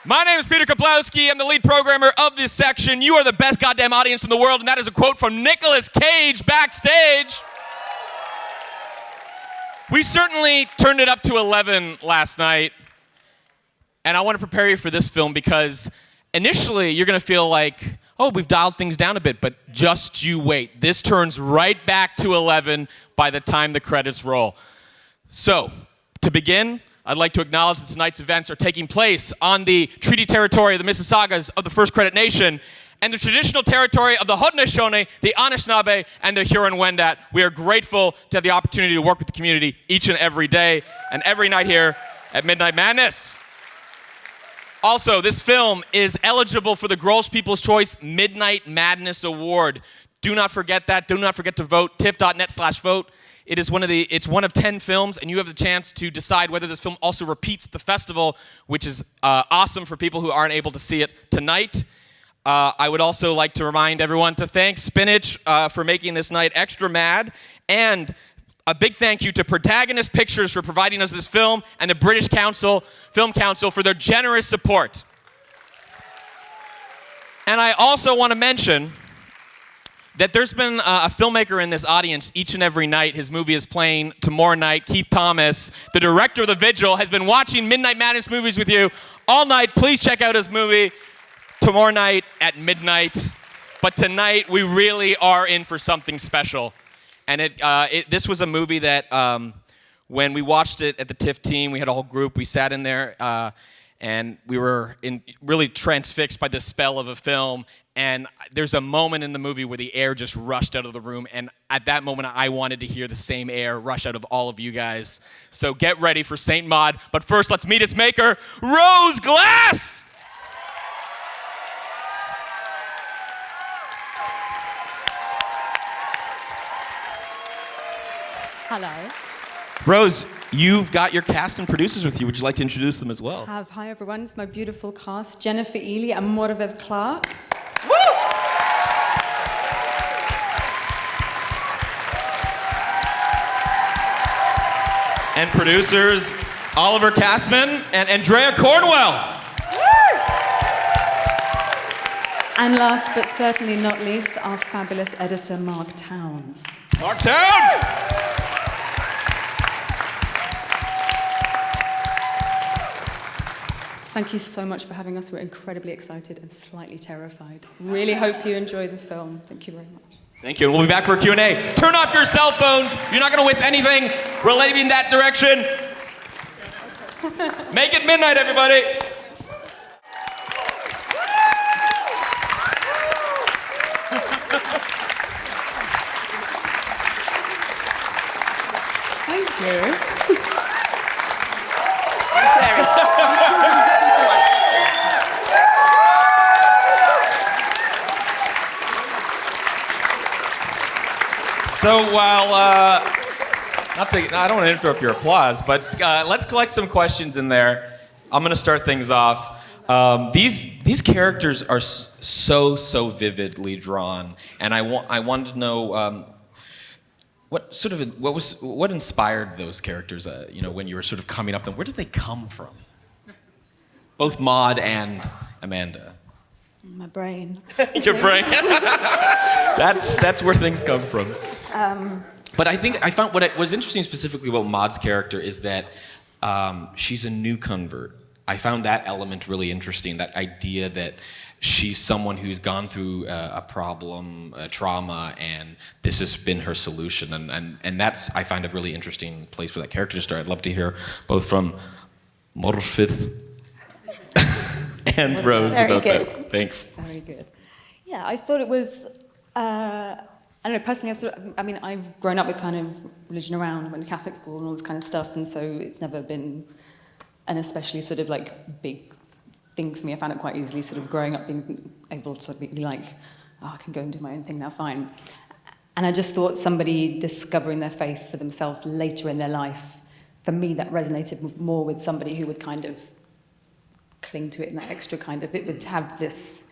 My name is Peter Kaplowski. I'm the lead programmer of this section. You are the best goddamn audience in the world, and that is a quote from Nicolas Cage backstage. We certainly turned it up to 11 last night, and I want to prepare you for this film because initially you're going to feel like, oh, we've dialed things down a bit, but just you wait. This turns right back to 11 by the time the credits roll. So, to begin, I'd like to acknowledge that tonight's events are taking place on the treaty territory of the Mississaugas of the First Credit Nation and the traditional territory of the Haudenosaunee, the Anishinaabe, and the Huron-Wendat. We are grateful to have the opportunity to work with the community each and every day and every night here at Midnight Madness. Also, this film is eligible for the Gross People's Choice Midnight Madness Award. Do not forget that. Do not forget to vote. TIFF.net/vote. It's one of 10 films, and you have the chance to decide whether this film also repeats the festival, which is awesome for people who aren't able to see it tonight. I would also like to remind everyone to thank Spinach for making this night extra mad, and a big thank you to Protagonist Pictures for providing us this film, and the British Film Council for their generous support. And I also want to mention that there's been a filmmaker in this audience each and every night. His movie is playing tomorrow night. Keith Thomas, the director of The Vigil, has been watching Midnight Madness movies with you all night. Please check out his movie tomorrow night at midnight. But tonight, we really are in for something special. And this was a movie that when we watched it at the TIFF team, we had a whole group. We sat in there and we were really transfixed by the spell of a film. And there's a moment in the movie where the air just rushed out of the room. And at that moment, I wanted to hear the same air rush out of all of you guys. So get ready for Saint Maud. But first, let's meet its maker, Rose Glass! Hello. Rose, you've got your cast and producers with you. Would you like to introduce them as well? Hi everyone, it's my beautiful cast, Jennifer Ehle and Morfydd Clark. Woo! And producers, Oliver Castman and Andrea Cornwell. Woo! And last but certainly not least, our fabulous editor, Mark Towns. Mark Towns! Thank you so much for having us. We're incredibly excited and slightly terrified. Really hope you enjoy the film. Thank you very much. Thank you, and we'll be back for a Q&A. Turn off your cell phones. You're not gonna waste anything. We're leaving in that direction. Make it midnight, everybody. Thank you. So while, I don't want to interrupt your applause, but let's collect some questions in there. I'm going to start things off. These characters are so vividly drawn, and I wanted to know what inspired those characters? When you were sort of coming up, and where did they come from? Both Maud and Amanda. My brain. Your brain. That's where things come from. But I think I found what was interesting specifically about Maud's character is that she's a new convert. I found that element really interesting, that idea that she's someone who's gone through a problem, a trauma, and this has been her solution. And that's, I find, a really interesting place for that character to start. I'd love to hear both from Morfydd and Rose about that. Thanks. Very good. Yeah, I thought it was, I don't know, personally, I've grown up with kind of religion around, went to Catholic school and all this kind of stuff, and so it's never been an especially sort of like big thing for me. I found it quite easily sort of growing up being able to be like, oh, I can go and do my own thing now, fine. And I just thought somebody discovering their faith for themselves later in their life, for me that resonated more with somebody who would kind of cling to it in that extra kind of, it would have this,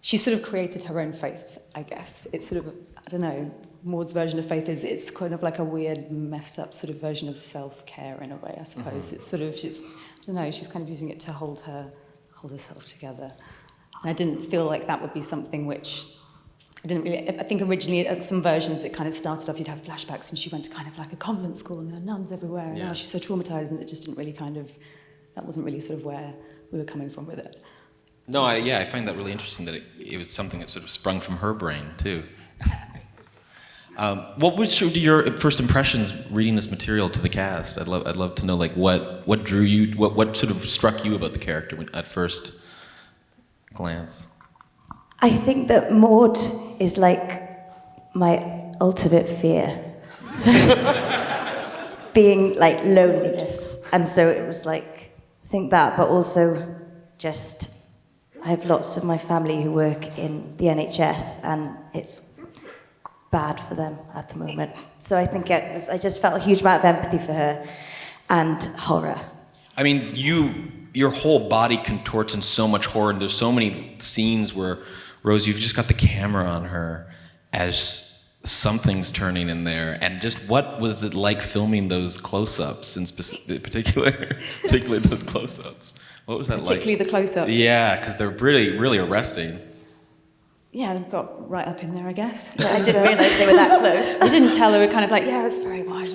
she sort of created her own faith, I guess. It's sort of, I don't know, Maud's version of faith is, it's kind of like a weird, messed up sort of version of self-care in a way, I suppose. It's sort of, I don't know, she's kind of using it to hold her hold herself together. And I didn't feel like that would be something which I think originally at some versions it kind of started off, you'd have flashbacks and she went to kind of like a convent school and there were nuns everywhere and now she's so traumatized, and it just didn't really that wasn't really sort of where we were coming from with it. No, I find that really interesting that it was something that sort of sprung from her brain too. What was your first impressions reading this material to the cast? I'd love to know, like, what drew you, what sort of struck you about the character at first glance? I think that Maud is like my ultimate fear. Being like loneliness. And so it was like, I think that, but also just, I have lots of my family who work in the NHS and it's bad for them at the moment. So I think I just felt a huge amount of empathy for her and horror. I mean, your whole body contorts in so much horror, and there's so many scenes where, Rose, you've just got the camera on her as something's turning in there, and just what was it like filming those close-ups, in particularly those close-ups? What was that like? Particularly the close-ups? Yeah, because they're really, really arresting. Yeah, they got right up in there, I guess. I didn't realise they were that close. I didn't tell her, we were kind of like, yeah, it's very wide.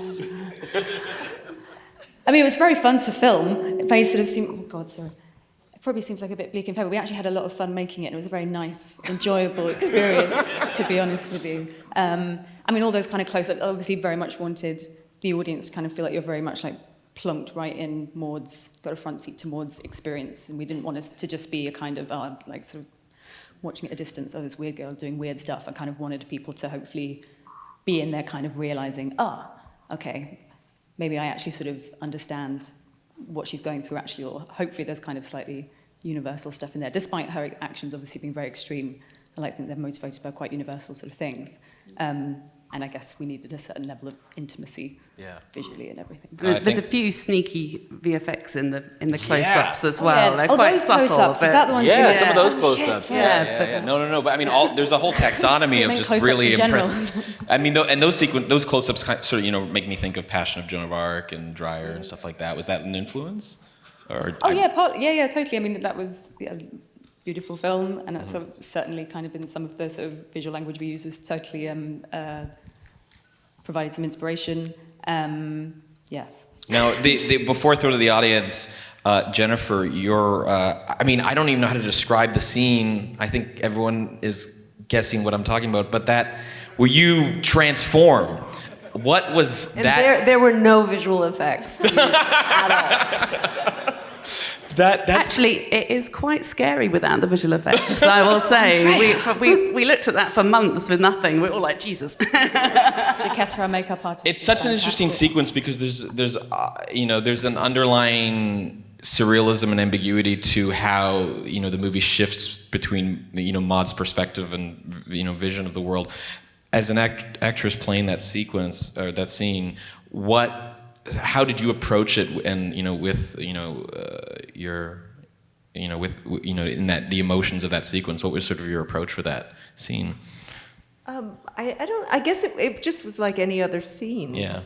I mean, it was very fun to film. It may sort of seem, oh God, sorry. It probably seems like a bit bleak and fair, but we actually had a lot of fun making it, and it was a very nice, enjoyable experience, to be honest with you. I mean, all those kind of close-ups, obviously very much wanted the audience to kind of feel like you're very much like plunked right in Maud's, got a front seat to Maud's experience, and we didn't want us to just be a kind of, like sort of watching at a distance, oh, this weird girl doing weird stuff. I kind of wanted people to hopefully be in there kind of realizing, okay, maybe I actually sort of understand what she's going through actually, or hopefully there's kind of slightly universal stuff in there, despite her actions obviously being very extreme. I like to think they're motivated by quite universal sort of things. And I guess we needed a certain level of intimacy visually and everything. There's a few sneaky VFX in the close-ups as well. They're quite those subtle. close-ups, is that the ones some of those close-ups. No. But I mean, there's a whole taxonomy of just really impressive. I mean, and those close-ups sort of, make me think of Passion of Joan of Arc and Dreyer and stuff like that. Was that an influence? Totally. I mean, that was a beautiful film, and so certainly kind of in some of the sort of visual language we use was totally provided some inspiration. Yes. Now, before I throw to the audience, Jennifer, I mean, I don't even know how to describe the scene. I think everyone is guessing what I'm talking about, but that where you transform. What was that? There were no visual effects at all. Actually, it is quite scary without the visual effects, I will say. we looked at that for months with nothing. We're all like, Jesus. Jaquetta, our makeup artist. It's such an interesting sequence because there's an underlying surrealism and ambiguity to how, the movie shifts between, Maud's perspective and, vision of the world. As an actress playing that sequence or that scene, how did you approach it, and with in that the emotions of that sequence? What was sort of your approach for that scene? I guess it just was like any other scene. Yeah.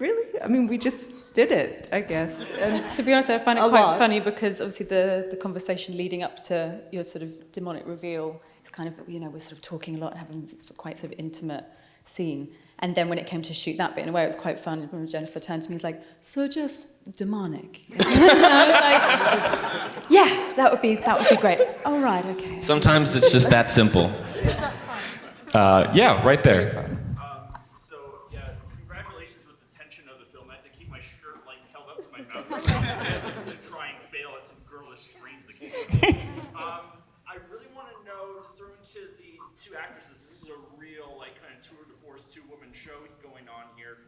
We just did it, I guess. And to be honest, I find it quite funny because obviously the conversation leading up to your sort of demonic reveal is kind of, we're sort of talking a lot and having quite sort of intimate scene. And then when it came to shoot that bit, in a way it was quite fun. When Jennifer turned to me, and was like, "So just demonic." And I was like, "Yeah, that would be great." Oh right, okay. Sometimes it's just that simple. Right there. Congratulations with the tension of the film. I had to keep my shirt held up to my mouth to try and fail at some girlish screams that came out. I really want to know, throw into the two actresses. This is a real kind of tour de force, two-woman show going on here.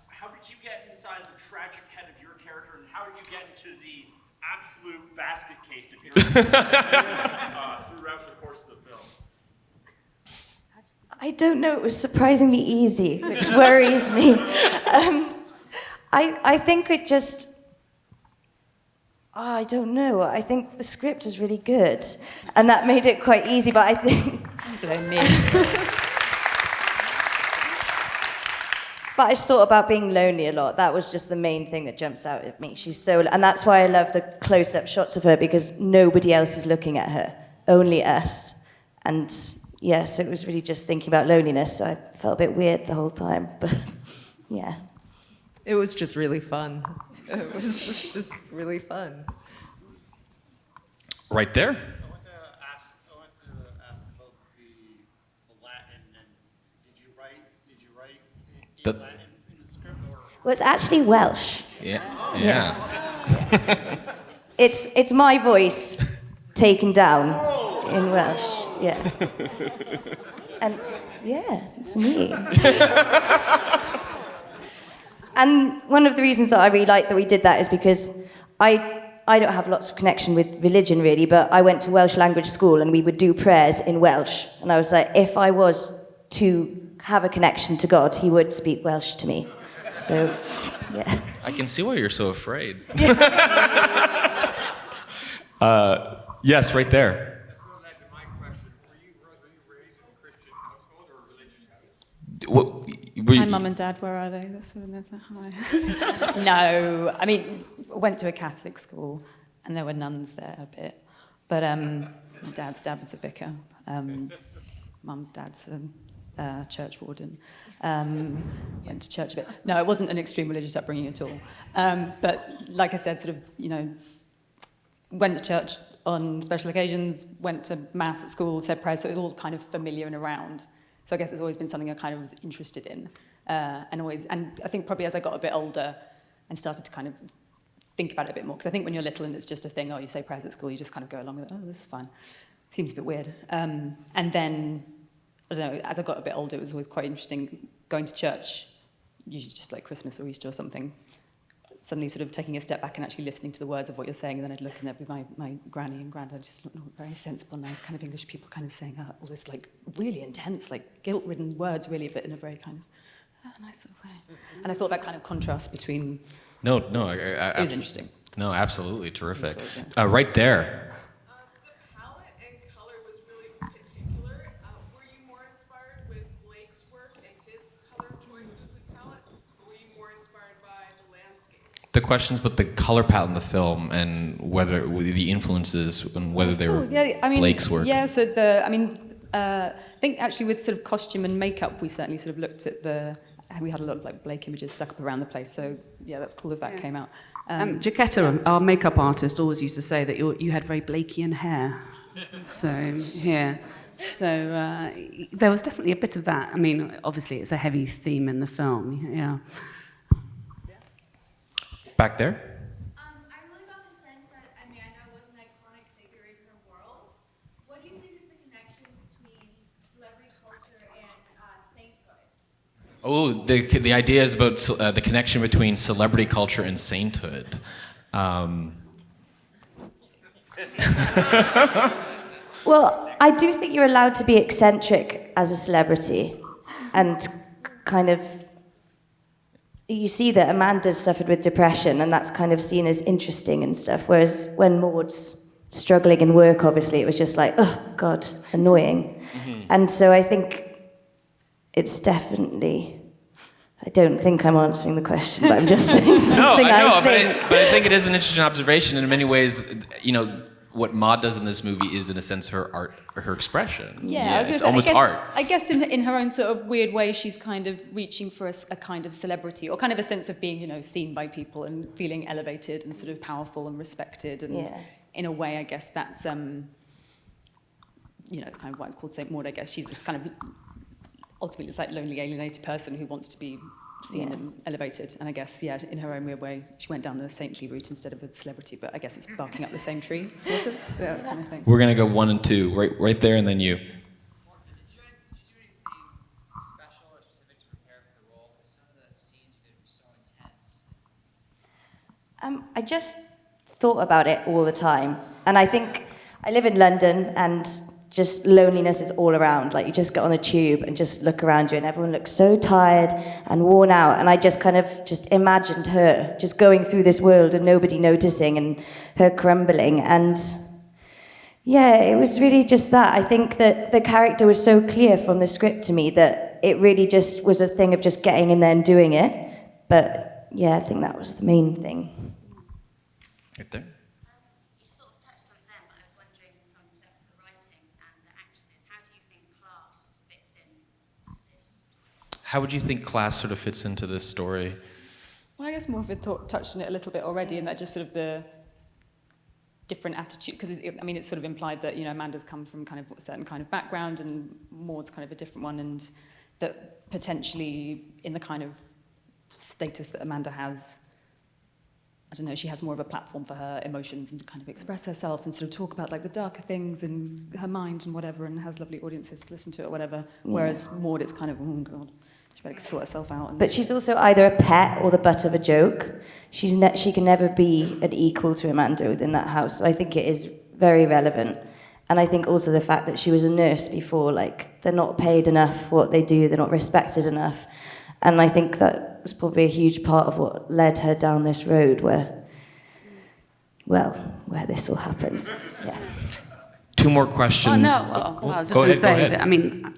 How did you get inside the tragic head of your character, and how did you get into the absolute basket case of your throughout the course of the film? I don't know, it was surprisingly easy, which worries me. I think it just, I don't know, I think the script was really good, and that made it quite easy, but I think... But I just thought about being lonely a lot. That was just the main thing that jumps out at me. She's so, and that's why I love the close-up shots of her, because nobody else is looking at her, only us. And yes, it was really just thinking about loneliness. So I felt a bit weird the whole time, but yeah. It was just really fun. It was just really fun. Right there. I want to ask about the Latin, and did you write in Latin in the script, or? Well, it's actually Welsh. Yeah. It's my voice taken down in Welsh. Yeah. And yeah, it's me. And one of the reasons that I really like that we did that is because I don't have lots of connection with religion really, but I went to Welsh language school and we would do prayers in Welsh. And I was like, if I was to have a connection to God, he would speak Welsh to me. So, yeah. I can see why you're so afraid. Yes, right there. That's going back to my question. Were you raised in a Christian household or a religious household? What, My mum and dad, where are they? That's sort of there's a hi. No, I mean, I went to a Catholic school, and there were nuns there a bit. But my dad's dad was a vicar. Mum's dad's a church warden. Went to church a bit. No, it wasn't an extreme religious upbringing at all. But like I said, sort of, you know, went to church on special occasions, went to mass at school, said prayers, so it was all kind of familiar and around. So I guess it's always been something I kind of was interested in, and I think probably as I got a bit older and started to kind of think about it a bit more, because I think when you're little and it's just a thing, oh, you say prayers at school, you just kind of go along with it, oh, this is fun. Seems a bit weird. And then, I don't know, as I got a bit older, it was always quite interesting going to church, usually just like Christmas or Easter or something, suddenly sort of taking a step back and actually listening to the words of what you're saying, and then I'd look and there'd be my granny and granddad, just very sensible, nice kind of English people kind of saying all this like really intense, like guilt-ridden words really, but in a very kind of nice sort of way. And I thought that kind of contrast between... No, it was interesting. No, absolutely terrific. Right there. The palette and color was really particular. Were you more inspired with Blake's work and his color choices and palette, or were you more inspired by the landscape? The questions about the color palette in the film and whether the influences and whether they were Blake's work. Yeah, so I think actually with sort of costume and makeup, we certainly sort of looked at we had a lot of like Blake images stuck up around the place. So yeah, that's cool if that came out. Jaquetta, our makeup artist, always used to say that you had very Blakean hair. So yeah. So there was definitely a bit of that. I mean, obviously it's a heavy theme in the film. Yeah. Back there. I really got the sense that, I mean, I know it was an iconic figure in her world. What do you think is the connection between celebrity culture and sainthood? Oh, the idea is about the connection between celebrity culture and sainthood. Well, I do think you're allowed to be eccentric as a celebrity, and kind of, you see that Amanda's suffered with depression, and that's kind of seen as interesting and stuff, whereas when Maud's struggling in work, obviously, it was just like, oh, God, annoying. Mm-hmm. And so I think it's definitely... I don't think I'm answering the question, but I'm just saying something I think. But I think it is an interesting observation, and in many ways, you know, what Maud does in this movie is, in a sense, her art, her expression. Yeah, it's almost art. I guess in her own sort of weird way, she's kind of reaching for a kind of celebrity, or kind of a sense of being, you know, seen by people and feeling elevated and sort of powerful and respected. And in a way, I guess that's, you know, it's kind of why it's called Saint Maud, I guess. She's this kind of, ultimately, it's like lonely, alienated person who wants to be seen and elevated. And I guess, yeah, in her own weird way, she went down the saintly route instead of a celebrity, but I guess it's barking up the same tree, sort of, that kind of thing. We're going to go 1 and 2, right there, and then you. Did you do anything special or specific to prepare for the role? Because some of the scenes you did were so intense. I just thought about it all the time. And I think I live in London, and just loneliness is all around. Like, you just get on a tube and just look around you, and everyone looks so tired and worn out. And I just kind of just imagined her just going through this world and nobody noticing, and her crumbling. And yeah, it was really just that. I think that the character was so clear from the script to me that but it really just was a thing of just getting in there and doing it. But yeah, I think that was the main thing. Right there. You sort of touched on it then, but I was wondering from the writing and the actresses, how do you think class fits in to this? How would you think class sort of fits into this story? Well, I guess Morfydd touched on it a little bit already, in that just sort of the different attitude, because it's sort of implied that, Amanda's come from kind of a certain kind of background and Maud's kind of a different one, and that potentially in the kind of status that Amanda has, I don't know, she has more of a platform for her emotions and to kind of express herself and sort of talk about like the darker things in her mind and whatever, and has lovely audiences to listen to it or whatever. Whereas Maud, it's kind of, oh God, she better sort herself out. But she's also either a pet or the butt of a joke. She can never be an equal to Amanda within that house. So I think it is very relevant. And I think also the fact that she was a nurse before, like, they're not paid enough for what they do, they're not respected enough. And I think that was probably a huge part of what led her down this road where this all happens. Yeah. Two more questions. Oh, no. Well, I was just going to say that, I mean,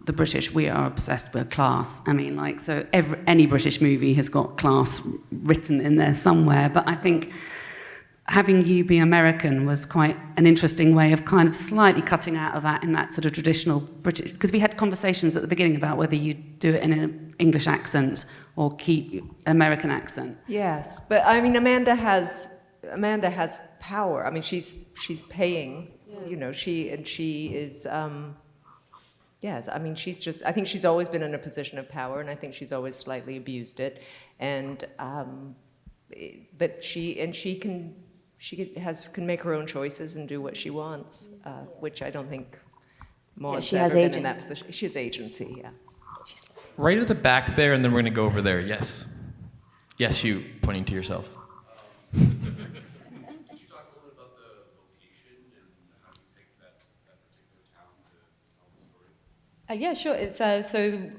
the British, we are obsessed with class. So any British movie has got class written in there somewhere. But I think having you be American was quite an interesting way of kind of slightly cutting out of that in that sort of traditional British, because we had conversations at the beginning about whether you do it in an English accent or keep American accent. Yes, but Amanda has power. She's paying. Yeah. She is. Yes, I think she's always been in a position of power, and I think she's always slightly abused it. And but she can make her own choices and do what she wants, which I don't think Maud's ever been in that position. She has agency, yeah. Right at the back there, and then we're going to go over there. Yes. Yes, you, pointing to yourself. Could you talk a little bit about the location and how you picked that particular town to tell the story? Yeah, sure. It's so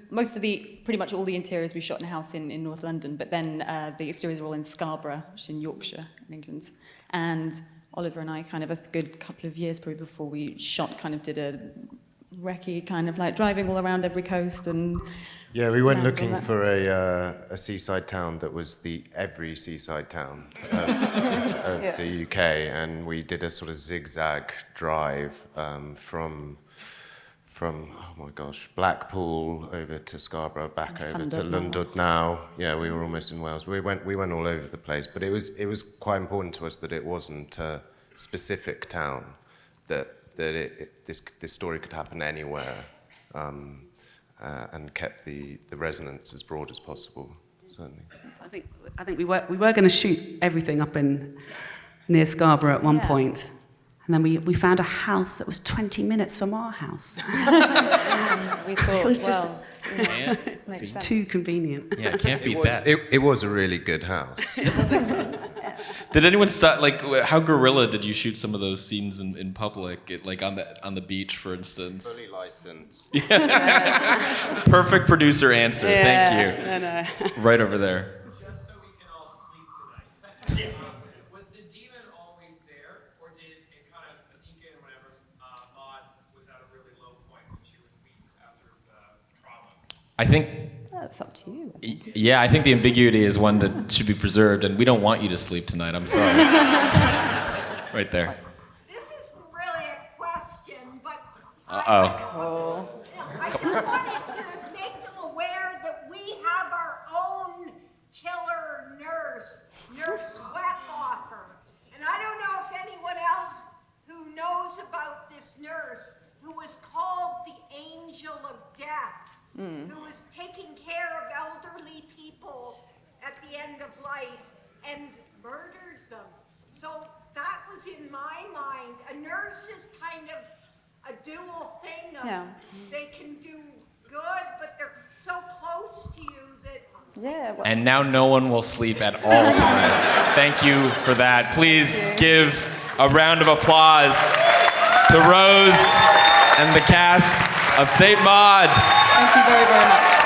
pretty much all the interiors we shot in a house in North London, but then the exteriors are all in Scarborough, which is in Yorkshire, in England. And Oliver and I kind of a good couple of years probably before we shot kind of did a recce kind of like driving all around every coast and. Yeah, we went looking for a seaside town that was every seaside town of the UK, and we did a sort of zigzag drive from oh my gosh, Blackpool over to Scarborough, back over to Lundud now. Yeah, we were almost in Wales. We went all over the place, but it was quite important to us that it wasn't a specific town, that this story could happen anywhere. And kept the resonance as broad as possible, certainly. I think we were going to shoot everything up near Scarborough at one point, and then we found a house that was 20 minutes from our house. We thought, it was just this makes sense. Too convenient. Yeah, can't beat that. It was a really good house. Did anyone stop? Like, how guerrilla did you shoot some of those scenes in public? Like on the beach, for instance. Fully licensed. Yeah. Perfect producer answer. Yeah, Thank you. No. Right over there. Just so we can all sleep tonight. Was the demon always there, or did it kind of sneak in whenever Maud was at a really low point when she was weak after the trauma? I think. That's up to you. Yeah, I think the ambiguity is one that should be preserved, and we don't want you to sleep tonight. I'm sorry. Right there. This isn't really a question, but Uh-oh. I just wanted to make them aware that we have our own killer nurse Wethofer. And I don't know if anyone else who knows about this nurse, who was called the Angel of Death. Who was taking care of elderly people at the end of life and murdered them. So that was in my mind. A nurse is kind of a dual thing of they can do good, but they're so close to you that... And now no one will sleep at all tonight. Thank you for that. Please give a round of applause to Rose and the cast of St. Maud. Thank you very, very much.